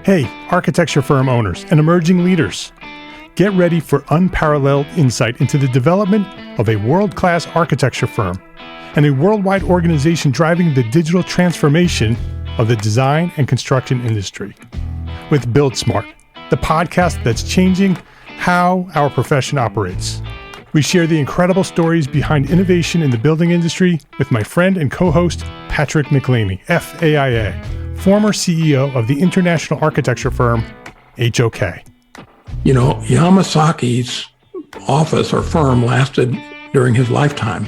Hey, architecture firm owners and emerging leaders. Get ready for unparalleled insight into the development of a world-class architecture firm and a worldwide organization driving the digital transformation of the design and construction industry. With Build Smart, the podcast that's changing how our profession operates. We share the incredible stories behind innovation in the building industry with my friend and co-host, Patrick McLeamy, FAIA, former CEO of the international architecture firm, HOK. You know, Yamasaki's office or firm lasted during his lifetime.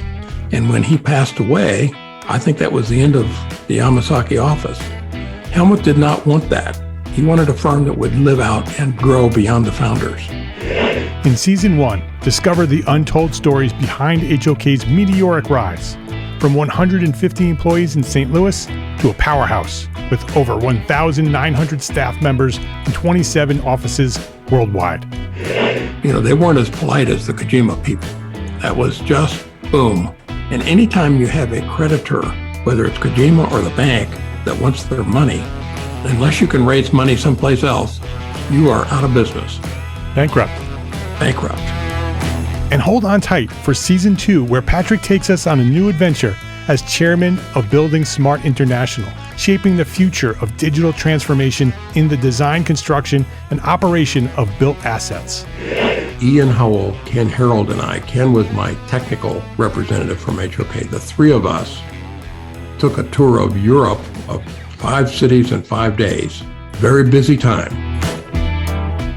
And when he passed away, I think that was the end of the Yamasaki office. Helmut did not want that. He wanted a firm that would live out and grow beyond the founders. In Season 1, discover the untold stories behind HOK's meteoric rise, from 150 employees in St. Louis to a powerhouse with over 1,900 staff members and 27 offices worldwide. You know, they weren't as polite as the Kojima people. That was just boom. And anytime you have a creditor, whether it's Kojima or the bank, that wants their money, unless you can raise money someplace else, you are out of business. Bankrupt. And hold on tight for Season 2, where Patrick takes us on a new adventure as chairman of Building Smart International, shaping the future of digital transformation in the design, construction, and operation of built assets. Ian Howell, Ken Harold, and I, Ken was my technical representative from HOK. The three of us took a tour of Europe of 5 cities in 5 days. Very busy time.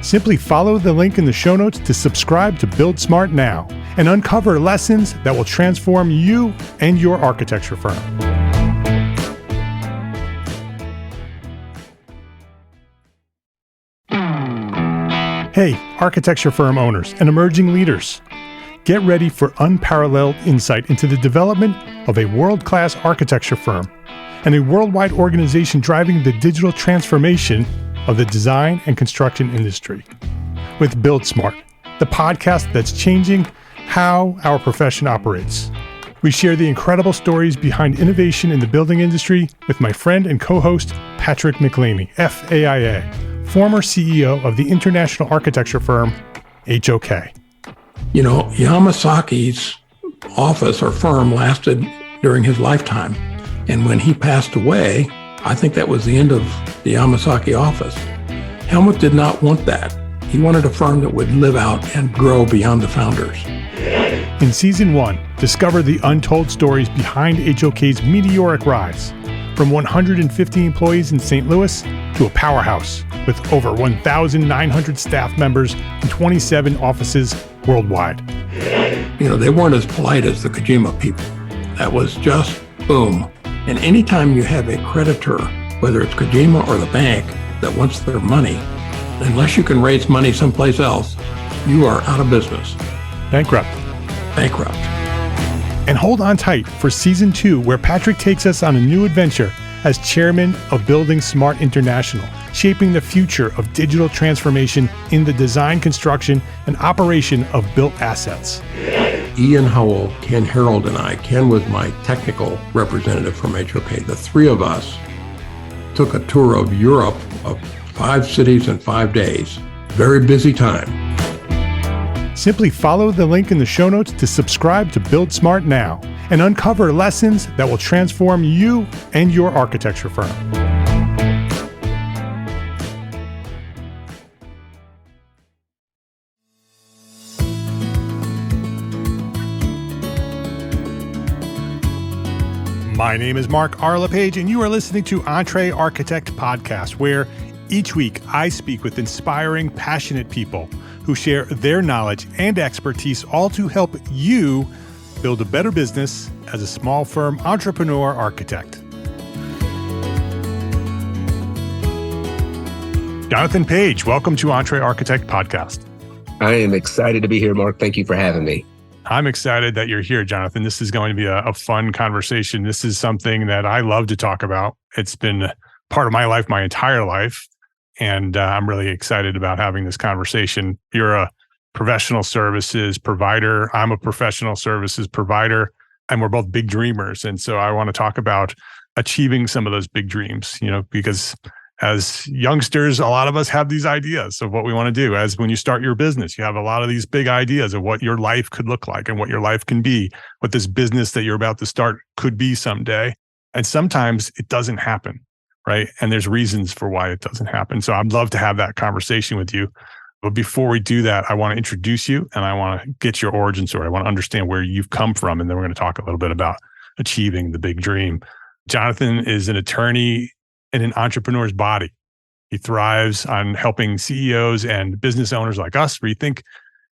Simply follow the link in the show notes to subscribe to Build Smart now and uncover lessons that will transform you and your architecture firm. Hey, architecture firm owners and emerging leaders. Get ready for unparalleled insight into the development of a world-class architecture firm and a worldwide organization driving the digital transformation of the design and construction industry. With Build Smart, the podcast that's changing how our profession operates. We share the incredible stories behind innovation in the building industry with my friend and co-host, Patrick McLeamy, FAIA, former CEO of the international architecture firm, HOK. You know, Yamasaki's office or firm lasted during his lifetime. And when he passed away, I think that was the end of the Yamasaki office. Helmut did not want that. He wanted a firm that would live out and grow beyond the founders. In Season 1, discover the untold stories behind HOK's meteoric rise, from 150 employees in St. Louis to a powerhouse with over 1,900 staff members and 27 offices worldwide. You know, they weren't as polite as the Kojima people. That was just boom. And anytime you have a creditor, whether it's Kojima or the bank, that wants their money, unless you can raise money someplace else, you are out of business. Bankrupt. And hold on tight for Season 2, where Patrick takes us on a new adventure as chairman of Building Smart International, shaping the future of digital transformation in the design, construction, and operation of built assets. Ian Howell, Ken Harold, and I, Ken was my technical representative from HOK. The three of us took a tour of Europe of 5 cities in 5 days. Very busy time. Simply follow the link in the show notes to subscribe to Build Smart now and uncover lessons that will transform you and your architecture firm. My name is Mark R. LePage, and you are listening to EntreArchitect podcast, where each week I speak with inspiring, passionate people who share their knowledge and expertise, all to help you build a better business as a small firm entrepreneur architect. Jonathan Page, welcome to EntreArchitect podcast. I am excited to be here, Mark. Thank you for having me. I'm excited that you're here, Jonathan. This is going to be a fun conversation. This is something that I love to talk about. It's been part of my life, my entire life. And I'm really excited about having this conversation. You're a professional services provider. I'm a professional services provider, and we're both big dreamers. And so I want to talk about achieving some of those big dreams, because as youngsters, a lot of us have these ideas of what we want to do. As when you start your business, you have a lot of these big ideas of what your life could look like and what your life can be, what this business that you're about to start could be someday. And sometimes it doesn't happen, right? And there's reasons for why it doesn't happen. So I'd love to have that conversation with you. But before we do that, I want to introduce you and I want to get your origin story. I want to understand where you've come from. And then we're going to talk a little bit about achieving the big dream. Jonathan is an attorney in an entrepreneur's body. He thrives on helping CEOs and business owners like us rethink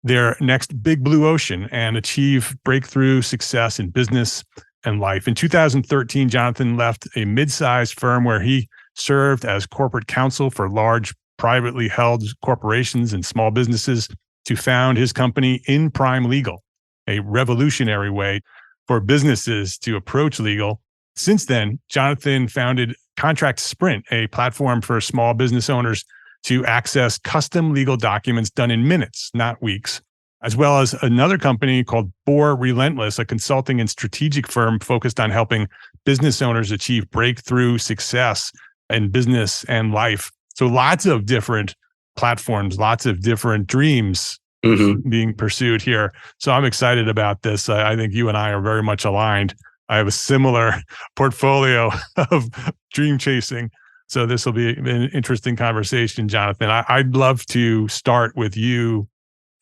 their next big blue ocean and achieve breakthrough success in business and life. In 2013, Jonathan left a mid-sized firm where he served as corporate counsel for large privately held corporations and small businesses to found his company InPrime Legal, a revolutionary way for businesses to approach legal. Since then, Jonathan founded Contract Sprint, a platform for small business owners to access custom legal documents done in minutes, not weeks, as well as another company called BOAR Relentless, a consulting and strategic firm focused on helping business owners achieve breakthrough success in business and life. So lots of different platforms, lots of different dreams being pursued here. So I'm excited about this. I think you and I are very much aligned. I have a similar portfolio of dream chasing. So this will be an interesting conversation, Jonathan. I'd love to start with you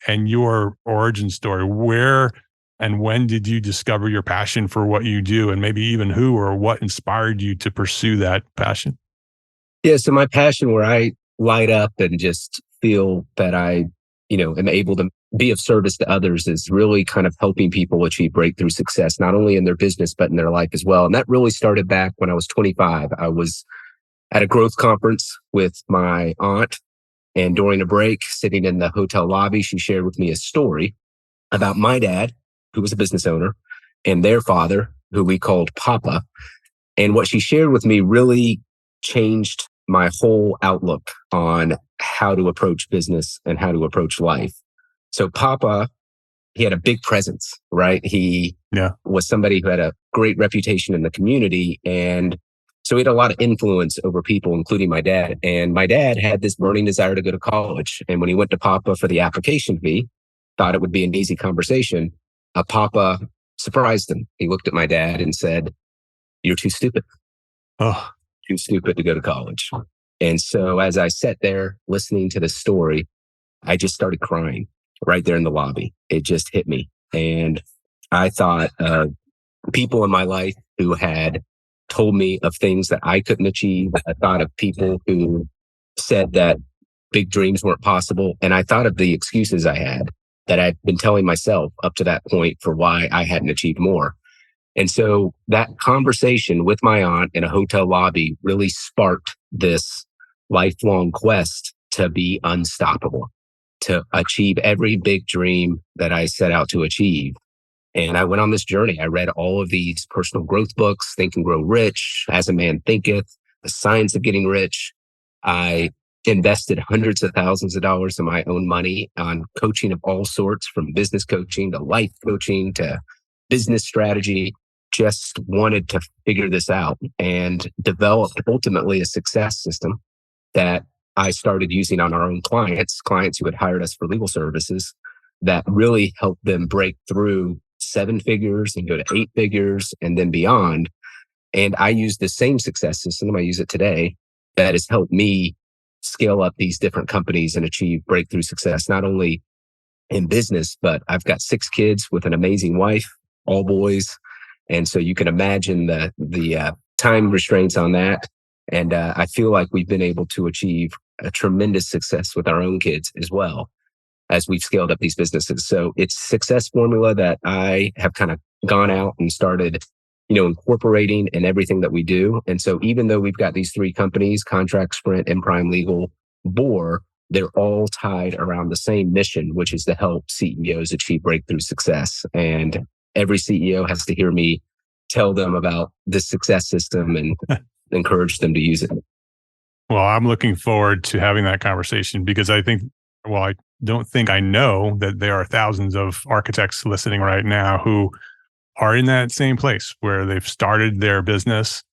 and your origin story. Where and when did you discover your passion for what you do, and maybe even who or what inspired you to pursue that passion? Yeah, so my passion, where I light up and just feel that I, am able to be of service to others, is really kind of helping people achieve breakthrough success, not only in their business, but in their life as well. And that really started back when I was 25. I was at a growth conference with my aunt, and during a break, sitting in the hotel lobby, she shared with me a story about my dad, who was a business owner, and their father, who we called Papa. And what she shared with me really changed my whole outlook on how to approach business and how to approach life. So Papa, he had a big presence, right? He was somebody who had a great reputation in the community. And so he had a lot of influence over people, including my dad. And my dad had this burning desire to go to college. And when he went to Papa for the application fee, thought it would be an easy conversation. Papa surprised him. He looked at my dad and said, "You're too stupid. Too stupid to go to college." And so as I sat there listening to this story, I just started crying right there in the lobby. It just hit me. And I thought of people in my life who had told me of things that I couldn't achieve. I thought of people who said that big dreams weren't possible. And I thought of the excuses I had that I'd been telling myself up to that point for why I hadn't achieved more. And so that conversation with my aunt in a hotel lobby really sparked this lifelong quest to be unstoppable, to achieve every big dream that I set out to achieve. And I went on this journey. I read all of these personal growth books, Think and Grow Rich, As a Man Thinketh, The Science of Getting Rich. I invested hundreds of thousands of dollars of my own money on coaching of all sorts, from business coaching to life coaching to business strategy. Just wanted to figure this out and developed ultimately a success system that I started using on our own clients who had hired us for legal services, that really helped them break through 7 figures and go to 8 figures and then beyond. And I use the same success system. I use it today, that has helped me scale up these different companies and achieve breakthrough success, not only in business, but I've got 6 kids with an amazing wife, all boys. And so you can imagine the time restraints on that. And I feel like we've been able to achieve a tremendous success with our own kids as well as we've scaled up these businesses. So it's a success formula that I have kind of gone out and started, incorporating in everything that we do. And so even though we've got these 3 companies, Contract Sprint, InPrime Legal, BOAR, they're all tied around the same mission, which is to help CEOs achieve breakthrough success. And every CEO has to hear me tell them about this success system and encourage them to use it. Well, I'm looking forward to having that conversation because I don't think I know that there are thousands of architects listening right now who are in that same place where they've started their business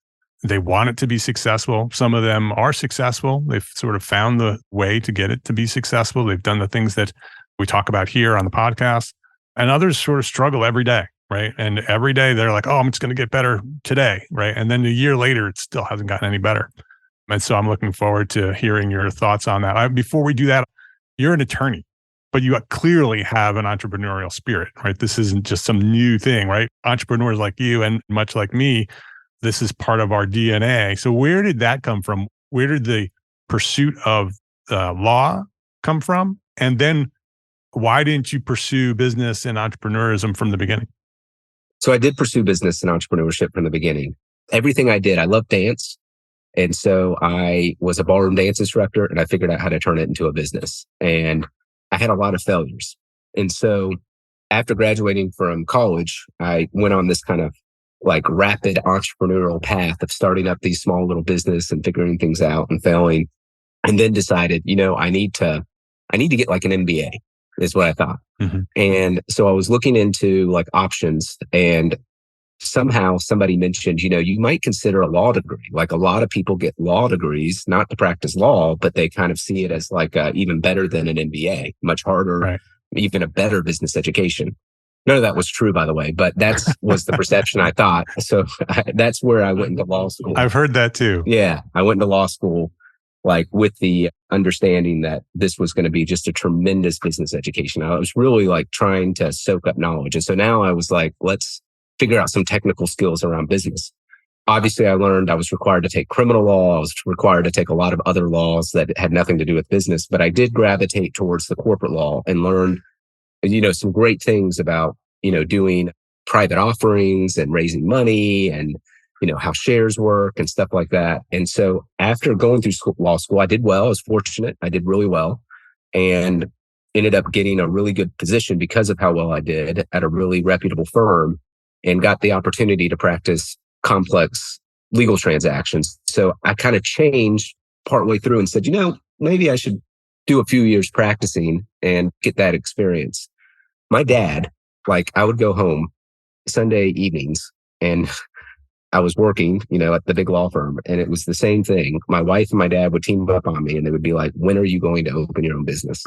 They want it to be successful. Some of them are successful. They've sort of found the way to get it to be successful. They've done the things that we talk about here on the podcast. And others sort of struggle every day, right? And every day they're like, oh, I'm just going to get better today, right? And then a year later, it still hasn't gotten any better. And so I'm looking forward to hearing your thoughts on that. Before we do that, you're an attorney, but you clearly have an entrepreneurial spirit, right? This isn't just some new thing, right? Entrepreneurs like you and much like me, this is part of our DNA. So where did that come from? Where did the pursuit of law come from? And then why didn't you pursue business and entrepreneurism from the beginning? So I did pursue business and entrepreneurship from the beginning. Everything I did, I loved dance. And so I was a ballroom dance instructor and I figured out how to turn it into a business. And I had a lot of failures. And so after graduating from college, I went on this kind of like rapid entrepreneurial path of starting up these small little business and figuring things out and failing. And then decided, I need to get like an MBA is what I thought. Mm-hmm. And so I was looking into like options, and somehow somebody mentioned, you might consider a law degree. Like a lot of people get law degrees, not to practice law, but they kind of see it as like even better than an MBA, much harder, right, even a better business education. None of that was true, by the way, but was the perception I thought. So that's where I went into law school. I've heard that too. Yeah. I went into law school like with the understanding that this was going to be just a tremendous business education. I was really like trying to soak up knowledge. And so now I was like, let's figure out some technical skills around business. Obviously, I learned I was required to take criminal law. I was required to take a lot of other laws that had nothing to do with business, but I did gravitate towards the corporate law and learned, some great things about, doing private offerings and raising money and, how shares work and stuff like that. And so after going through law school, I did well. I was fortunate. I did really well and ended up getting a really good position because of how well I did at a really reputable firm and got the opportunity to practice complex legal transactions. So I kind of changed partway through and said, maybe I should do a few years practicing and get that experience. My dad, I would go home Sunday evenings and I was working, at the big law firm, and it was the same thing. My wife and my dad would team up on me and they would be like, when are you going to open your own business?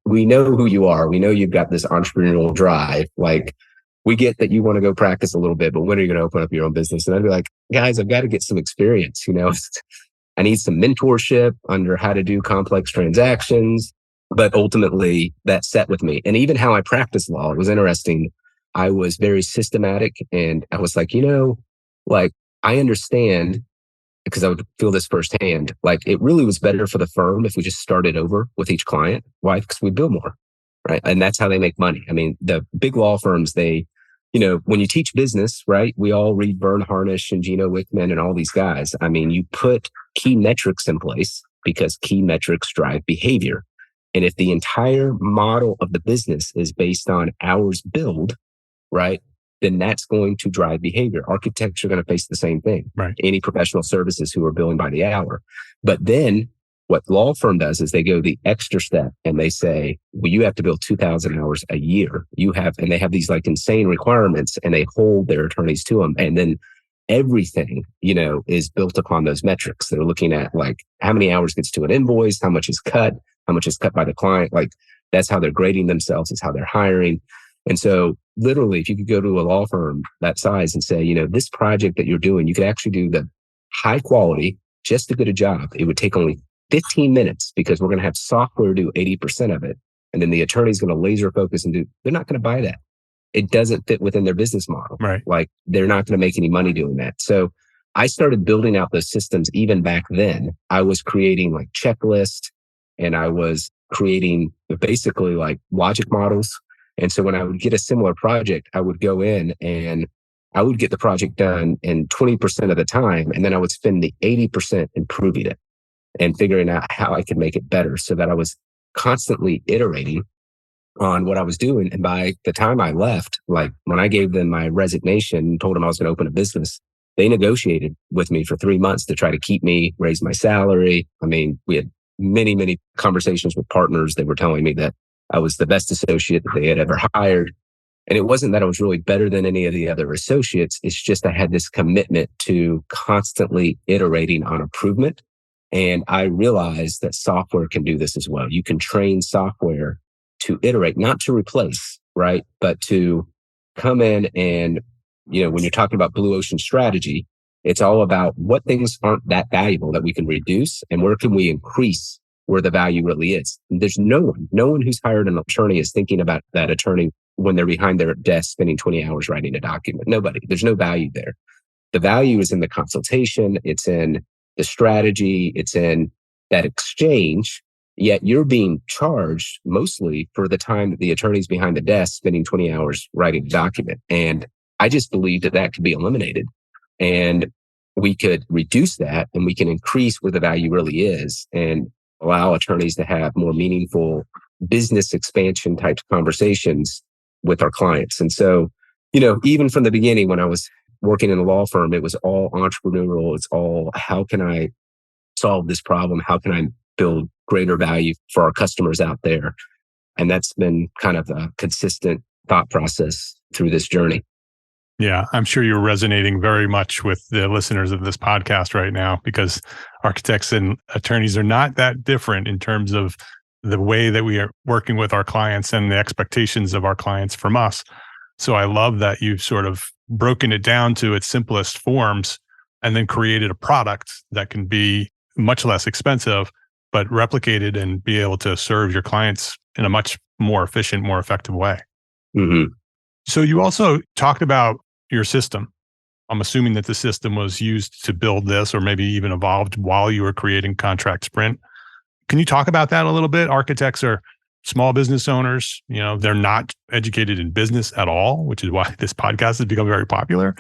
We know who you are. We know you've got this entrepreneurial drive. We get that you want to go practice a little bit, but when are you going to open up your own business? And I'd be like, guys, I've got to get some experience. I need some mentorship under how to do complex transactions. But ultimately that set with me. And even how I practice law, it was interesting. I was very systematic and I was like, I understand, because I would feel this firsthand. It really was better for the firm if we just started over with each client. Why? Because we bill more, right? And that's how they make money. I mean, the big law firms, they, when you teach business, right? We all read Vern Harnish and Gino Wickman and all these guys. I mean, you put key metrics in place because key metrics drive behavior. And if the entire model of the business is based on hours billed, right, then that's going to drive behavior. Architects are going to face the same thing. Right. Any professional services who are billing by the hour. But then what law firm does is they go the extra step and they say, well, you have to bill 2,000 hours a year. And they have these insane requirements and they hold their attorneys to them. And then everything, is built upon those metrics. They're looking at how many hours gets to an invoice, how much is cut by the client. That's how they're grading themselves, is how they're hiring. And so literally, if you could go to a law firm that size and say, this project that you're doing, you could actually do the high quality, just to get a job. It would take only 15 minutes because we're going to have software do 80% of it. And then the attorney's going to laser focus and they're not going to buy that. It doesn't fit within their business model. Right. They're not going to make any money doing that. So I started building out those systems even back then. I was creating checklists and I was creating basically logic models. And so when I would get a similar project, I would go in and I would get the project done in 20% of the time. And then I would spend the 80% improving it and figuring out how I could make it better so that I was constantly iterating on what I was doing. And by the time I left, when I gave them my resignation and told them I was going to open a business, they negotiated with me for 3 months to try to keep me, raise my salary. I mean, we had many, many conversations with partners. They were telling me that I was the best associate that they had ever hired. And it wasn't that I was really better than any of the other associates. It's just I had this commitment to constantly iterating on improvement. And I realized that software can do this as well. You can train software to iterate, not to replace, right? But to come in and, when you're talking about blue ocean strategy, it's all about what things aren't that valuable that we can reduce and where can we increase where the value really is. And there's no one who's hired an attorney is thinking about that attorney when they're behind their desk spending 20 hours writing a document. Nobody. There's no value there. The value is in the consultation. It's in the strategy. It's in that exchange. Yet you're being charged mostly for the time that the attorney's behind the desk spending 20 hours writing a document. And I just believe that could be eliminated. And we could reduce that and we can increase where the value really is and allow attorneys to have more meaningful business expansion type conversations with our clients. And so, even from the beginning, when I was working in a law firm, it was all entrepreneurial. It's all, how can I solve this problem? How can I build greater value for our customers out there? And that's been kind of a consistent thought process through this journey. Yeah, I'm sure you're resonating very much with the listeners of this podcast right now, because architects and attorneys are not that different in terms of the way that we are working with our clients and the expectations of our clients from us. So I love that you've sort of broken it down to its simplest forms and then created a product that can be much less expensive, but replicated and be able to serve your clients in a much more efficient, more effective way. Mm-hmm. So you also talked about your system. I'm assuming that the system was used to build this or maybe even evolved while you were creating Contract Sprint. Can you talk about that a little bit? Architects are small business owners. They're not educated in business at all, which is why this podcast has become very popular.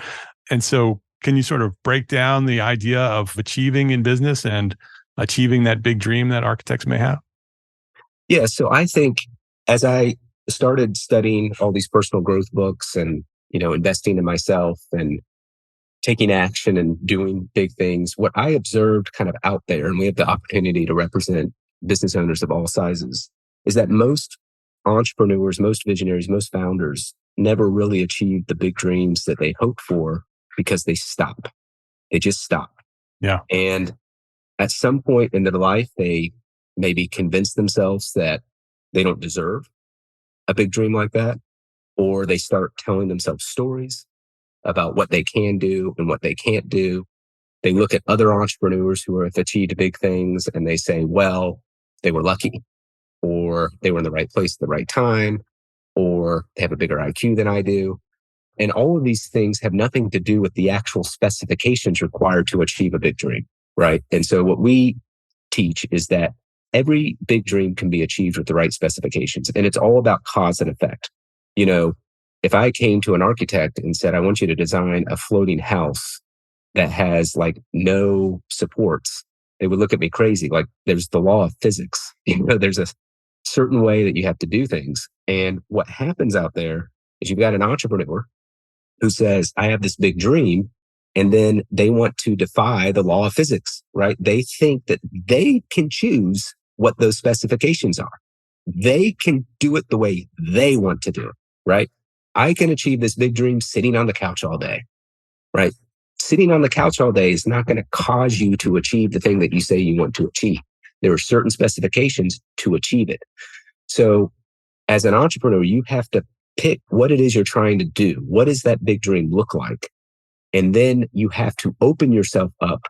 And so can you sort of break down the idea of achieving in business and achieving that big dream that architects may have? Yeah. So I think as I started studying all these personal growth books and, investing in myself and taking action and doing big things, what I observed kind of out there, and we have the opportunity to represent business owners of all sizes, is that most entrepreneurs, most visionaries, most founders never really achieve the big dreams that they hoped for because they stop. They just stop. Yeah. And at some point in their life, they maybe convince themselves that they don't deserve a big dream like that, or they start telling themselves stories about what they can do and what they can't do. They look at other entrepreneurs who have achieved big things and they say, well, they were lucky, or they were in the right place at the right time, or they have a bigger IQ than I do. And all of these things have nothing to do with the actual specifications required to achieve a big dream, right? And so what we teach is that every big dream can be achieved with the right specifications. And it's all about cause and effect. If I came to an architect and said, I want you to design a floating house that has like no supports, they would look at me crazy. Like, there's the law of physics. There's a certain way that you have to do things. And what happens out there is you've got an entrepreneur who says, I have this big dream. And then they want to defy the law of physics, right? They think that they can choose what those specifications are. They can do it the way they want to do it, right? I can achieve this big dream sitting on the couch all day, right? Sitting on the couch all day is not going to cause you to achieve the thing that you say you want to achieve. There are certain specifications to achieve it. So as an entrepreneur, you have to pick what it is you're trying to do. What does that big dream look like? And then you have to open yourself up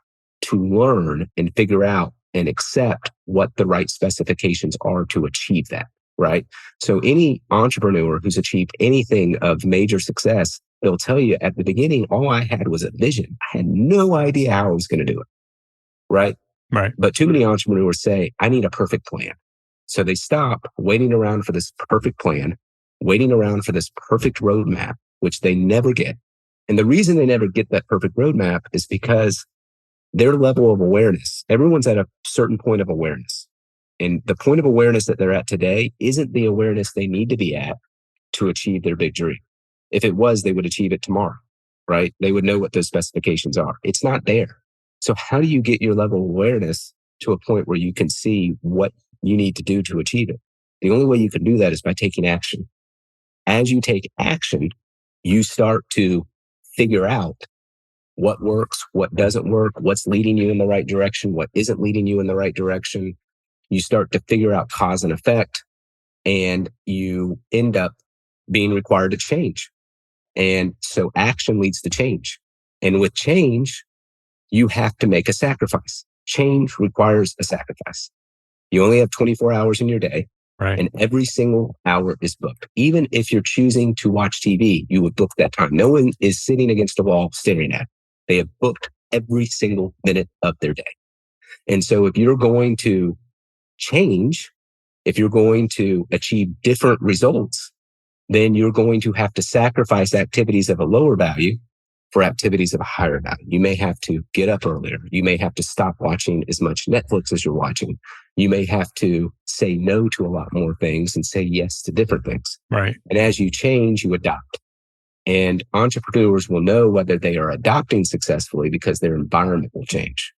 to learn and figure out and accept what the right specifications are to achieve that, right? So any entrepreneur who's achieved anything of major success, they'll tell you at the beginning, all I had was a vision. I had no idea how I was going to do it, right? Right. But too many entrepreneurs say, I need a perfect plan. So they stop waiting around for this perfect plan, waiting around for this perfect roadmap, which they never get. And the reason they never get that perfect roadmap is because their level of awareness, everyone's at a certain point of awareness. And the point of awareness that they're at today isn't the awareness they need to be at to achieve their big dream. If it was, they would achieve it tomorrow, right? They would know what those specifications are. It's not there. So how do you get your level of awareness to a point where you can see what you need to do to achieve it? The only way you can do that is by taking action. As you take action, you start to figure out what works, what doesn't work, what's leading you in the right direction, what isn't leading you in the right direction. You start to figure out cause and effect, and you end up being required to change. And so action leads to change. And with change, you have to make a sacrifice. Change requires a sacrifice. You only have 24 hours in your day. Right. And every single hour is booked. Even if you're choosing to watch TV, you would book that time. No one is sitting against a wall staring at it. They have booked every single minute of their day. And so if you're going to change, if you're going to achieve different results, then you're going to have to sacrifice activities of a lower value for activities of a higher value. You may have to get up earlier. You may have to stop watching as much Netflix as you're watching. You may have to say no to a lot more things and say yes to different things. Right. And as you change, you adopt. And entrepreneurs will know whether they are adopting successfully because their environment will change.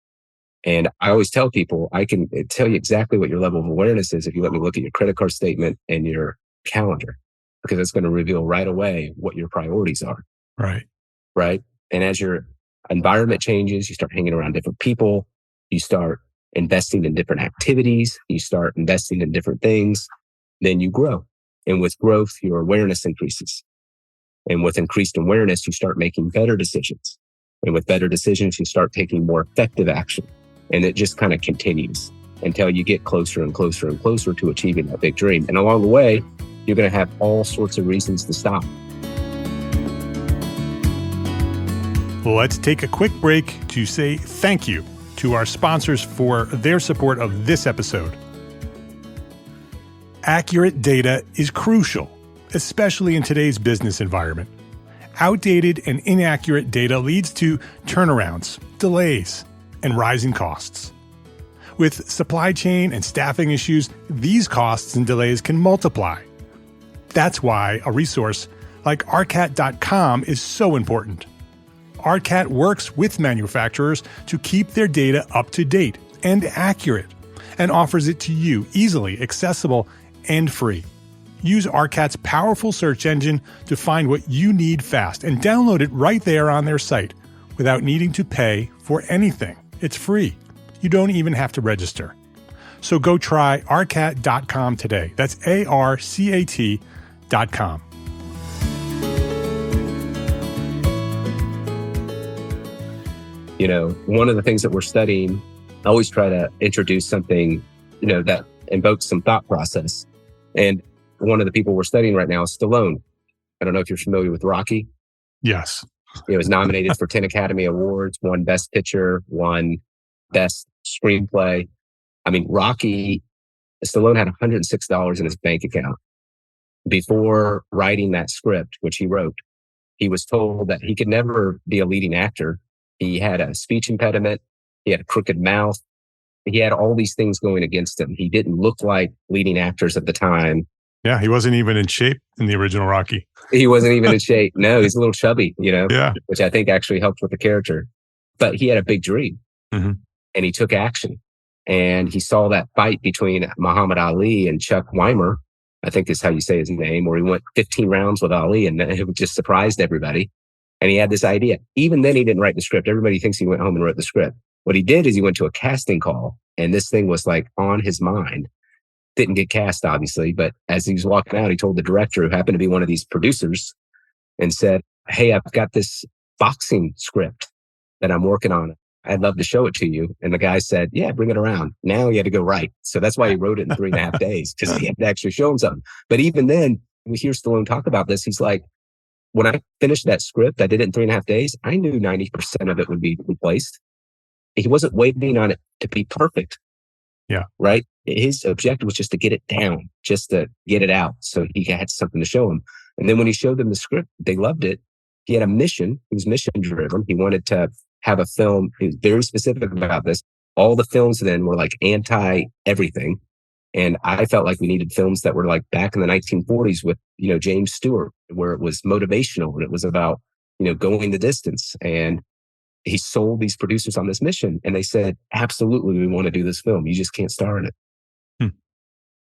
And I always tell people, I can tell you exactly what your level of awareness is if you let me look at your credit card statement and your calendar, because it's going to reveal right away what your priorities are. Right. Right. And as your environment changes, you start hanging around different people, you start investing in different activities, you start investing in different things, then you grow. And with growth, your awareness increases. And with increased awareness, you start making better decisions. And with better decisions, you start taking more effective action. And it just kind of continues until you get closer and closer and closer to achieving that big dream. And along the way, you're going to have all sorts of reasons to stop. Let's take a quick break to say thank you to our sponsors for their support of this episode. Accurate data is crucial, especially in today's business environment. Outdated and inaccurate data leads to turnarounds, delays, and rising costs. With supply chain and staffing issues, these costs and delays can multiply. That's why a resource like ARCAT.com is so important. ARCAT works with manufacturers to keep their data up to date and accurate, and offers it to you easily accessible and free. Use ARCAT's powerful search engine to find what you need fast and download it right there on their site without needing to pay for anything. It's free. You don't even have to register. So go try ARCAT.com today. That's ARCAT.com. You know, one of the things that we're studying, I always try to introduce something, that invokes some thought process. And one of the people we're studying right now is Stallone. I don't know if you're familiar with Rocky. Yes. He was nominated for 10 Academy Awards, won Best Picture, won Best Screenplay. I mean, Stallone had $106 in his bank account. Before writing that script, which he wrote, he was told that he could never be a leading actor. He had a speech impediment. He had a crooked mouth. He had all these things going against him. He didn't look like leading actors at the time. Yeah, he wasn't even in shape in the original Rocky. He wasn't even in shape. No, he's a little chubby, Yeah. which I think actually helped with the character. But he had a big dream, Mm-hmm. and he took action. And he saw that fight between Muhammad Ali and Chuck Weimer, I think is how you say his name, where he went 15 rounds with Ali, and it just surprised everybody. And he had this idea. Even then, he didn't write the script. Everybody thinks he went home and wrote the script. What he did is he went to a casting call, and this thing was like on his mind. Didn't get cast, obviously, but as he was walking out, he told the director, who happened to be one of these producers, and said, "Hey, I've got this boxing script that I'm working on. I'd love to show it to you." And the guy said, "Yeah, bring it around." Now he had to go write. So that's why he wrote it in 3.5 days, because he had to actually show him something. But even then, we hear Stallone talk about this. He's like, when I finished that script, I did it in 3.5 days. I knew 90% of it would be replaced. He wasn't waiting on it to be perfect. Yeah. Right. His objective was just to get it down, just to get it out. So he had something to show them. And then when he showed them the script, they loved it. He had a mission. He was mission driven. He wanted to have a film. He was very specific about this. All the films then were like anti everything. And I felt like we needed films that were like back in the 1940s with, James Stewart, where it was motivational and it was about, going the distance. And he sold these producers on this mission, and they said, "Absolutely, we want to do this film. You just can't star in it."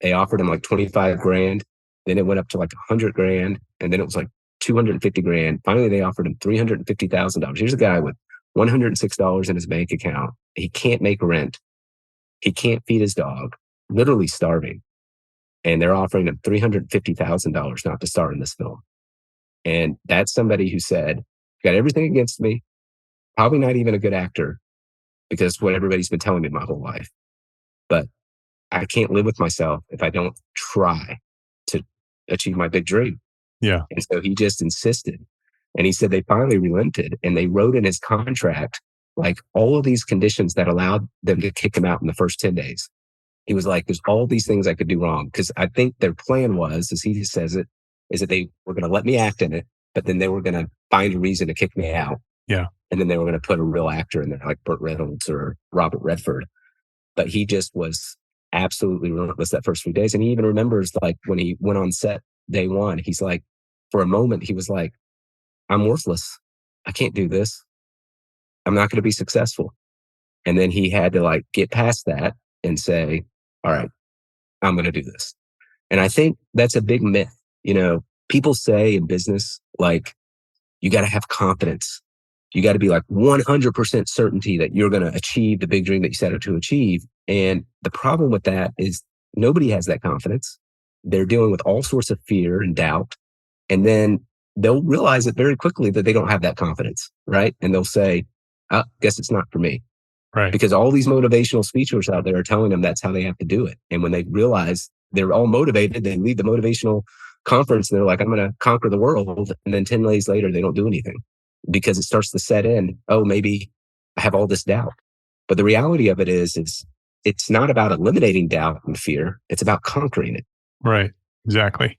They offered him like $25,000. Then it went up to like 100 grand. And then it was like 250 grand. Finally, they offered him $350,000. Here's a guy with $106 in his bank account. He can't make rent. He can't feed his dog, literally starving. And they're offering him $350,000 not to star in this film. And that's somebody who said, got everything against me, probably not even a good actor, because what everybody's been telling me my whole life. But I can't live with myself if I don't try to achieve my big dream. Yeah. And so he just insisted. And he said they finally relented and they wrote in his contract, like all of these conditions that allowed them to kick him out in the first 10 days. He was like, there's all these things I could do wrong. Because I think their plan was, as he says it, is that they were going to let me act in it, but then they were going to find a reason to kick me out. Yeah. And then they were going to put a real actor in there, like Burt Reynolds or Robert Redford. But he just was absolutely relentless that first few days. And he even remembers, like, when he went on set day one, he's like, for a moment, he was like, I'm worthless. I can't do this. I'm not going to be successful. And then he had to like get past that and say, all right, I'm going to do this. And I think that's a big myth. You know, people say in business, like, you got to have confidence. You got to be like 100% certainty that you're going to achieve the big dream that you set out to achieve. And the problem with that is nobody has that confidence. They're dealing with all sorts of fear and doubt. And then they'll realize it very quickly that they don't have that confidence, right? And they'll say, I guess it's not for me. Right. Because all these motivational speeches out there are telling them that's how they have to do it. And when they realize they're all motivated, they leave the motivational conference and they're like, I'm going to conquer the world. And then 10 days later, they don't do anything because it starts to set in, oh, maybe I have all this doubt. But the reality of it is it's not about eliminating doubt and fear. It's about conquering it. Right. Exactly.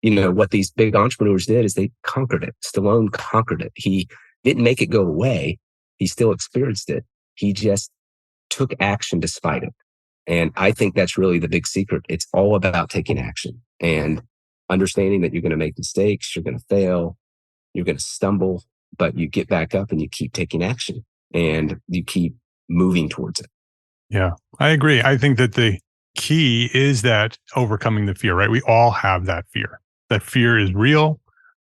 You know, what these big entrepreneurs did is they conquered it. Stallone conquered it. He didn't make it go away. He still experienced it. He just took action despite it. And I think that's really the big secret. It's all about taking action and understanding that you're going to make mistakes, you're going to fail, you're going to stumble, but you get back up and you keep taking action and you keep moving towards it. Yeah, I agree. I think that the key is that overcoming the fear, right? We all have that fear. That fear is real.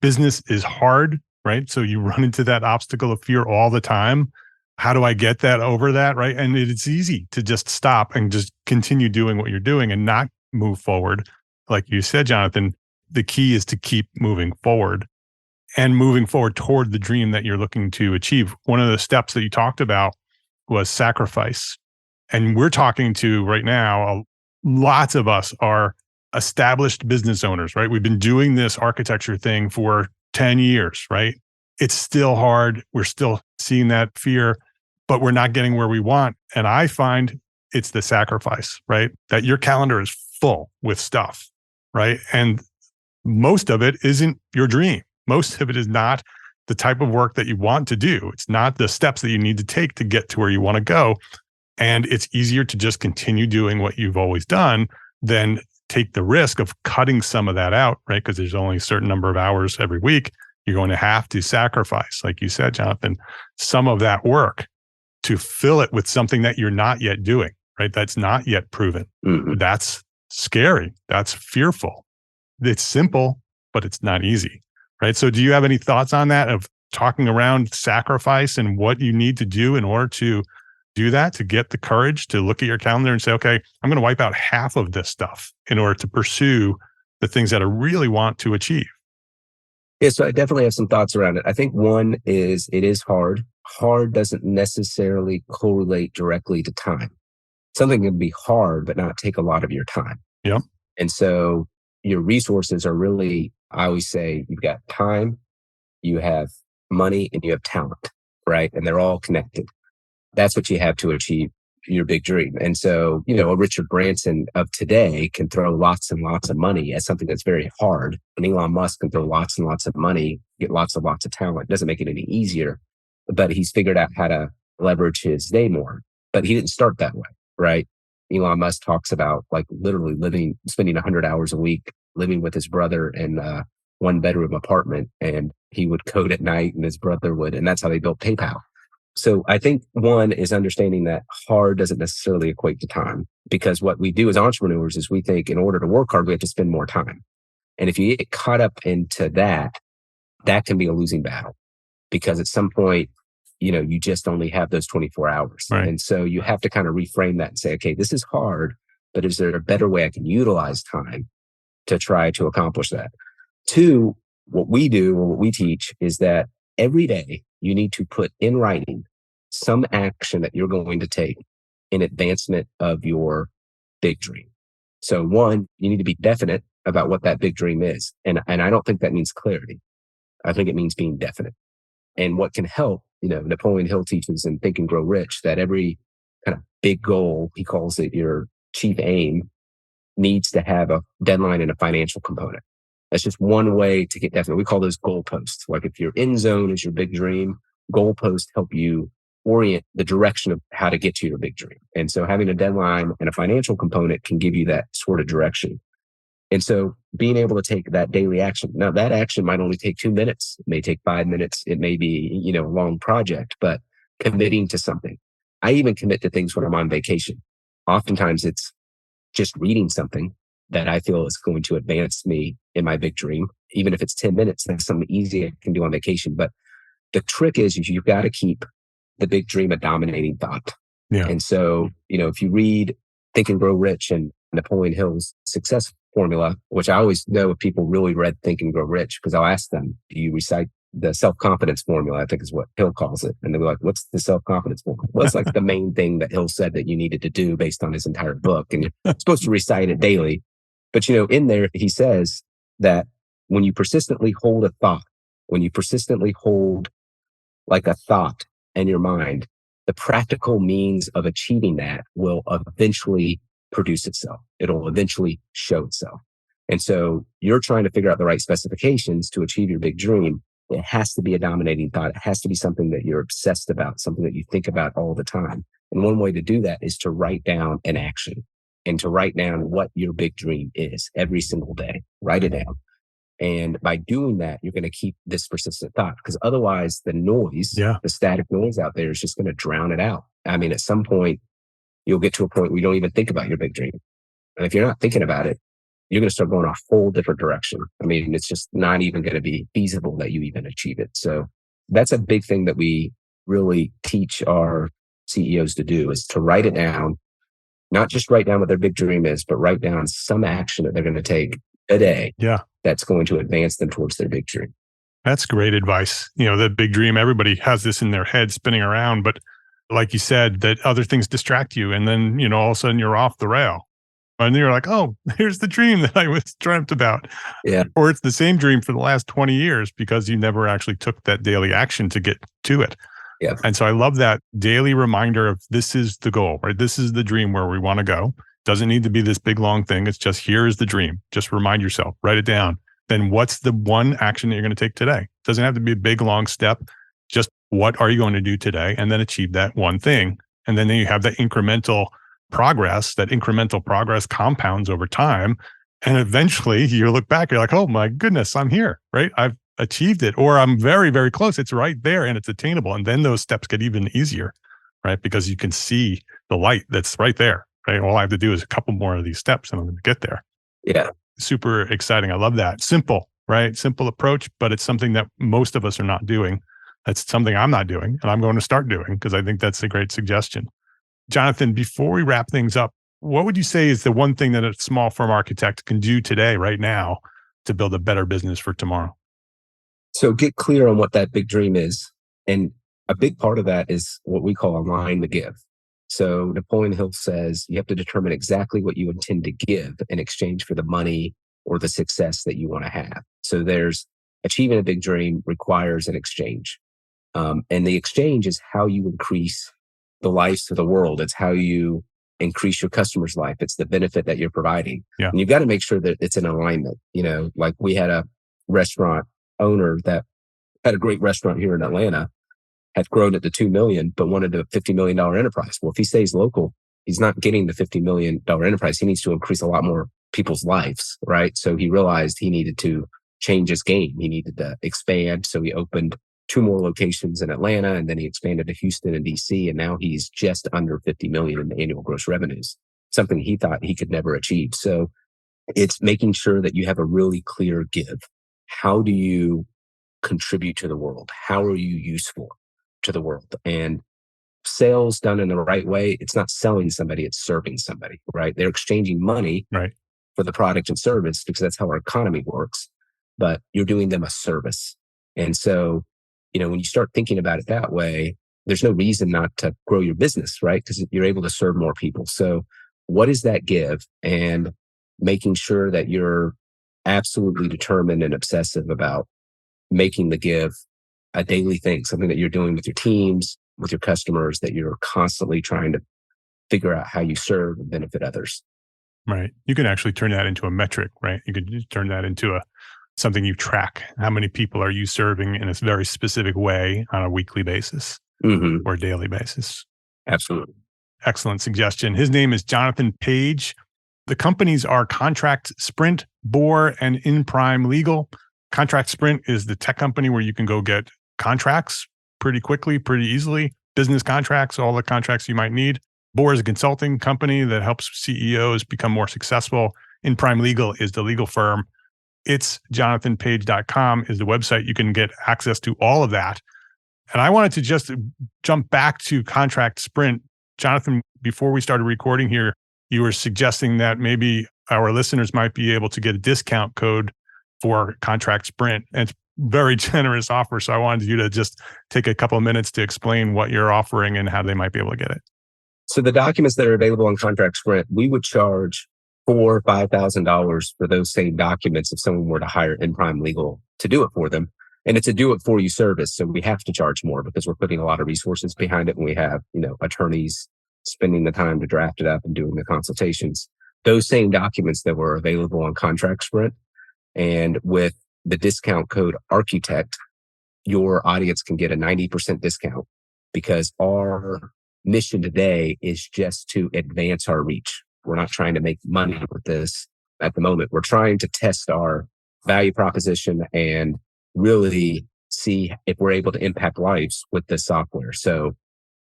Business is hard, right? So you run into that obstacle of fear all the time. How do I get that over that, right? And it's easy to just stop and just continue doing what you're doing and not move forward. Like you said, Jonathan, the key is to keep moving forward and moving forward toward the dream that you're looking to achieve. One of the steps that you talked about was sacrifice. And we're talking to right now, lots of us are established business owners, right? We've been doing this architecture thing for 10 years, right? It's still hard. We're still seeing that fear, but we're not getting where we want. And I find it's the sacrifice, right? That your calendar is full with stuff, right? And most of it isn't your dream. Most of it is not the type of work that you want to do. It's not the steps that you need to take to get to where you want to go. And it's easier to just continue doing what you've always done than take the risk of cutting some of that out, right? Because there's only a certain number of hours every week. You're going to have to sacrifice, like you said, Jonathan, some of that work to fill it with something that you're not yet doing, right? That's not yet proven. Mm-hmm. That's scary. That's fearful. It's simple, but it's not easy, right? So do you have any thoughts on that, of talking around sacrifice and what you need to do in order to do that, to get the courage to look at your calendar and say, okay, I'm going to wipe out half of this stuff in order to pursue the things that I really want to achieve? Yeah, so I definitely have some thoughts around it. I think one is it is hard. Hard doesn't necessarily correlate directly to time. Something can be hard, but not take a lot of your time. Yeah. And so your resources are really, I always say, you've got time, you have money, and you have talent, right? And they're all connected. That's what you have to achieve your big dream. And so, you know, a Richard Branson of today can throw lots and lots of money at something that's very hard. And Elon Musk can throw lots and lots of money, get lots of talent. It doesn't make it any easier, but he's figured out how to leverage his day more. But he didn't start that way, right? Elon Musk talks about like literally spending 100 hours a week, living with his brother in a 1-bedroom apartment. And he would code at night and his brother would, and that's how they built PayPal. So I think one is understanding that hard doesn't necessarily equate to time, because what we do as entrepreneurs is we think in order to work hard, we have to spend more time. And if you get caught up into that, that can be a losing battle because at some point, you just only have those 24 hours. Right. And so you have to kind of reframe that and say, okay, this is hard, but is there a better way I can utilize time to try to accomplish that? Two, what we do or what we teach is that every day you need to put in writing some action that you're going to take in advancement of your big dream. So one, you need to be definite about what that big dream is. And I don't think that means clarity. I think it means being definite. And what can help, Napoleon Hill teaches in Think and Grow Rich that every kind of big goal, he calls it your chief aim, needs to have a deadline and a financial component. That's just one way to get definite. We call those goalposts. Like if your end zone is your big dream, goalposts help you orient the direction of how to get to your big dream. And so having a deadline and a financial component can give you that sort of direction. And so being able to take that daily action. Now that action might only take 2 minutes. It may take 5 minutes. It may be, a long project, but committing to something. I even commit to things when I'm on vacation. Oftentimes it's just reading something that I feel is going to advance me in my big dream. Even if it's 10 minutes, that's something easy I can do on vacation. But the trick is you've got to keep the big dream a dominating thought. Yeah. And so, if you read Think and Grow Rich and Napoleon Hill's success formula, which I always know if people really read Think and Grow Rich, because I'll ask them, do you recite the self-confidence formula? I think is what Hill calls it. And they'll be like, what's the self-confidence formula? Well, it's like the main thing that Hill said that you needed to do based on his entire book. And you're supposed to recite it daily. But, in there, he says that when you persistently hold a thought, when you persistently hold like a thought in your mind, the practical means of achieving that will eventually produce itself. It'll eventually show itself. And so you're trying to figure out the right specifications to achieve your big dream. It has to be a dominating thought. It has to be something that you're obsessed about, something that you think about all the time. And one way to do that is to write down an action and to write down what your big dream is every single day. Write it down. And by doing that, you're going to keep this persistent thought because otherwise the noise, the static noise out there is just going to drown it out. I mean, at some point, you'll get to a point where you don't even think about your big dream. And if you're not thinking about it, you're going to start going a whole different direction. I mean, it's just not even going to be feasible that you even achieve it. So that's a big thing that we really teach our CEOs to do is to write it down, not just write down what their big dream is, but write down some action that they're going to take a day that's going to advance them towards their big dream. That's great advice. The big dream, everybody has this in their head spinning around, but like you said, that other things distract you. And then, all of a sudden you're off the rail. And you're like, oh, here's the dream that I was dreamt about. Yeah. Or it's the same dream for the last 20 years because you never actually took that daily action to get to it. Yeah. And so I love that daily reminder of this is the goal, right? This is the dream where we want to go. Doesn't need to be this big, long thing. It's just, here is the dream. Just remind yourself, write it down. Then what's the one action that you're going to take today? Doesn't have to be a big, long step. Just what are you going to do today? And then achieve that one thing. And then you have that incremental progress. That incremental progress compounds over time. And eventually you look back, you're like, oh my goodness, I'm here, right? I've achieved it, or I'm very, very close. It's right there and it's attainable. And then those steps get even easier, right? Because you can see the light that's right there, right? All I have to do is a couple more of these steps and I'm going to get there. Yeah. Super exciting. I love that. Simple, right? Simple approach, but it's something that most of us are not doing. That's something I'm not doing and I'm going to start doing because I think that's a great suggestion. Jonathan, before we wrap things up, what would you say is the one thing that a small firm architect can do today, right now, to build a better business for tomorrow? So get clear on what that big dream is. And a big part of that is what we call a line to give. So Napoleon Hill says you have to determine exactly what you intend to give in exchange for the money or the success that you want to have. So there's achieving a big dream requires an exchange. And the exchange is how you increase the lives of the world. It's how you increase your customer's life. It's the benefit that you're providing. Yeah. And you've got to make sure that it's in alignment. Like we had a restaurant owner that had a great restaurant here in Atlanta, had grown it to 2 million, but wanted a $50 million enterprise. Well, if he stays local, he's not getting the $50 million enterprise. He needs to increase a lot more people's lives, right? So he realized he needed to change his game. He needed to expand. So he opened 2 more locations in Atlanta, and then he expanded to Houston and DC. And now he's just under 50 million in annual gross revenues, something he thought he could never achieve. So It's making sure that you have a really clear give. How do you contribute to the world? How are you useful to the world? And sales done in the right way, it's not selling somebody, it's serving somebody, right? They're exchanging money Right. for the product and service because that's how our economy works, but you're doing them a service. And so, when you start thinking about it that way, there's no reason not to grow your business, right? Because you're able to serve more people. So what is that give? And making sure that you're absolutely determined and obsessive about making the give a daily thing, something that you're doing with your teams, with your customers, that you're constantly trying to figure out how you serve and benefit others. Right. You can actually turn that into a metric, right? You could just turn that into something you track. How many people are you serving in a very specific way on a weekly basis or daily basis? Absolutely. Excellent suggestion. His name is Jonathan Page. The companies are Contract Sprint, BOAR, and InPrime Legal. Contract Sprint is the tech company where you can go get contracts pretty quickly, pretty easily, business contracts, all the contracts you might need. BOAR is a consulting company that helps CEOs become more successful. InPrime Legal is the legal firm. It's jonathanpage.com is the website. You can get access to all of that. And I wanted to just jump back to Contract Sprint. Jonathan, before we started recording here, you were suggesting that maybe our listeners might be able to get a discount code for Contract Sprint. And it's very generous offer. So I wanted you to just take a couple of minutes to explain what you're offering and how they might be able to get it. So the documents that are available on Contract Sprint, we would charge $4,000 or $5,000 for those same documents if someone were to hire InPrime Legal to do it for them. And it's a do-it-for-you service, so we have to charge more because we're putting a lot of resources behind it, and we have, attorneys spending the time to draft it up and doing the consultations. Those same documents that were available on Contract Sprint, and with the discount code Architect, your audience can get a 90% discount because our mission today is just to advance our reach. We're not trying to make money with this at the moment. We're trying to test our value proposition and really see if we're able to impact lives with this software. So,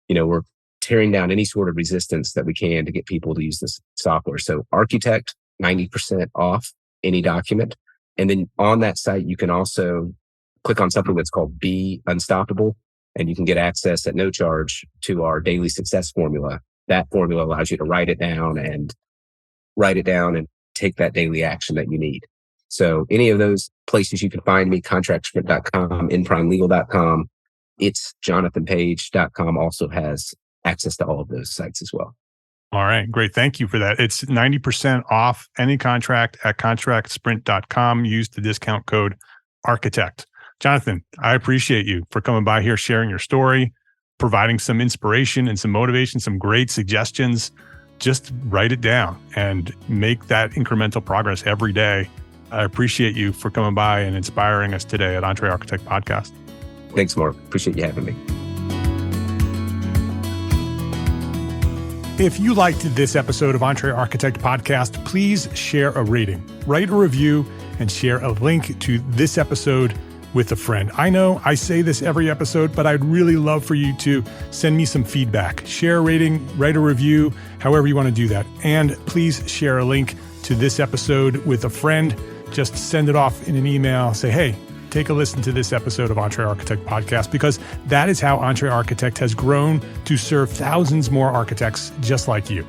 we're tearing down any sort of resistance that we can to get people to use this software. So Architect, 90% off any document. And then on that site, you can also click on something that's called Be Unstoppable, and you can get access at no charge to our daily success formula. That formula allows you to write it down and take that daily action that you need. So any of those places you can find me, contractsprint.com, InPrimeLegal.com. It's jonathanpage.com also has access to all of those sites as well. All right, great. Thank you for that. It's 90% off any contract at contractsprint.com. Use the discount code Architect. Jonathan, I appreciate you for coming by here, sharing your story, providing some inspiration and some motivation, some great suggestions. Just write it down and make that incremental progress every day. I appreciate you for coming by and inspiring us today at EntreArchitect Podcast. Thanks, Mark. Appreciate you having me. If you liked this episode of EntreArchitect Podcast, please share a rating, write a review, and share a link to this episode with a friend. I know I say this every episode, but I'd really love for you to send me some feedback. Share a rating, write a review, however you want to do that. And please share a link to this episode with a friend. Just send it off in an email. Say, hey, take a listen to this episode of EntreArchitect Podcast, because that is how EntreArchitect has grown to serve thousands more architects just like you.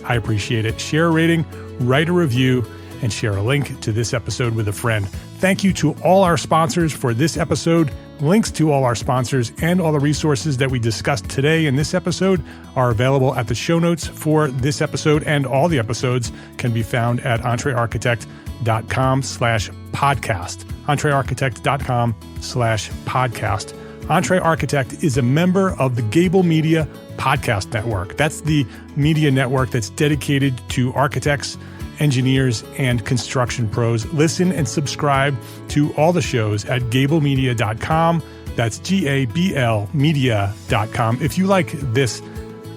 I appreciate it. Share a rating, write a review, and share a link to this episode with a friend. Thank you to all our sponsors for this episode. Links to all our sponsors and all the resources that we discussed today in this episode are available at the show notes for this episode, and all the episodes can be found at entrearchitect.com/podcast. entrearchitect.com/podcast. EntreArchitect is a member of the Gable Media Podcast Network. That's the media network that's dedicated to architects, engineers, and construction pros. Listen and subscribe to all the shows at gablemedia.com. That's GABL media.com. If you like this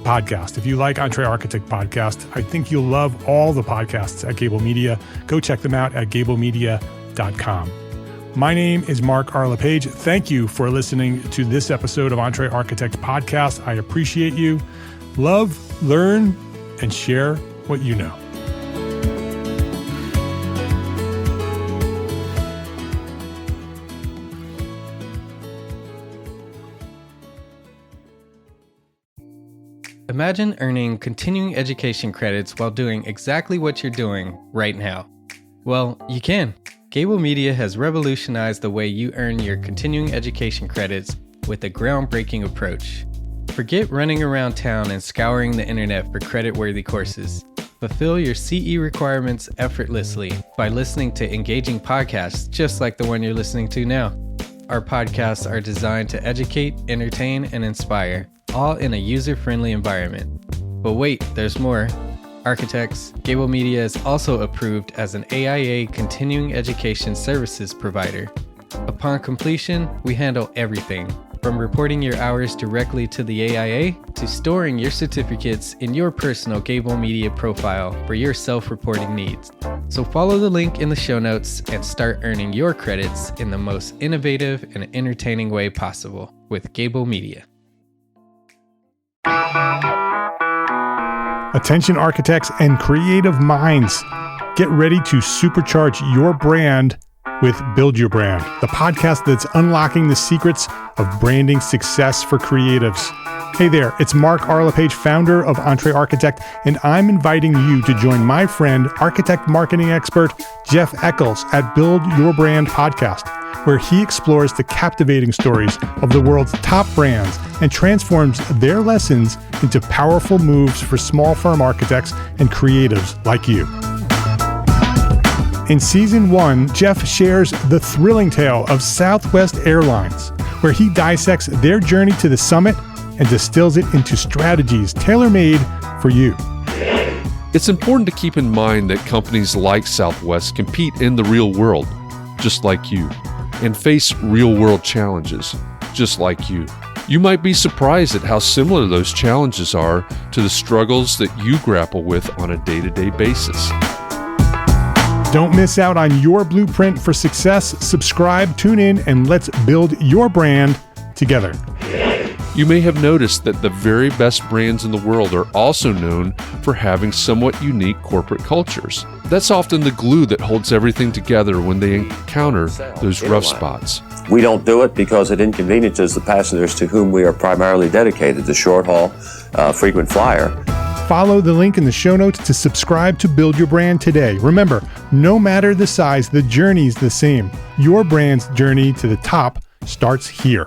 podcast, if you like EntreArchitect Podcast, I think you'll love all the podcasts at Gable Media. Go check them out at gablemedia.com. My name is Mark R. LePage. Thank you for listening to this episode of EntreArchitect Podcast. I appreciate you. Love, learn, and share what you know. Imagine earning continuing education credits while doing exactly what you're doing right now. Well, you can. Gable Media has revolutionized the way you earn your continuing education credits with a groundbreaking approach. Forget running around town and scouring the internet for credit-worthy courses. Fulfill your CE requirements effortlessly by listening to engaging podcasts just like the one you're listening to now. Our podcasts are designed to educate, entertain, and inspire, all in a user-friendly environment. But wait, there's more. Architects, Gable Media is also approved as an AIA continuing education services provider. Upon completion, we handle everything, from reporting your hours directly to the AIA to storing your certificates in your personal Gable Media profile for your self-reporting needs. So follow the link in the show notes and start earning your credits in the most innovative and entertaining way possible with Gable Media. Attention architects and creative minds, get ready to supercharge your brand with Build Your Brand, the podcast that's unlocking the secrets of branding success for creatives. Hey there, it's Mark Arlepage, founder of EntreArchitect, and I'm inviting you to join my friend, architect marketing expert Jeff Eccles at Build Your Brand podcast, where he explores the captivating stories of the world's top brands and transforms their lessons into powerful moves for small firm architects and creatives like you. In Season 1, Jeff shares the thrilling tale of Southwest Airlines, where he dissects their journey to the summit and distills it into strategies tailor-made for you. It's important to keep in mind that companies like Southwest compete in the real world, just like you, and face real-world challenges, just like you. You might be surprised at how similar those challenges are to the struggles that you grapple with on a day-to-day basis. Don't miss out on your blueprint for success. Subscribe, tune in, and let's build your brand together. You may have noticed that the very best brands in the world are also known for having somewhat unique corporate cultures. That's often the glue that holds everything together when they encounter those rough spots. We don't do it because it inconveniences the passengers to whom we are primarily dedicated, the short haul, frequent flyer. Follow the link in the show notes to subscribe to Build Your Brand today. Remember, no matter the size, the journey's the same. Your brand's journey to the top starts here.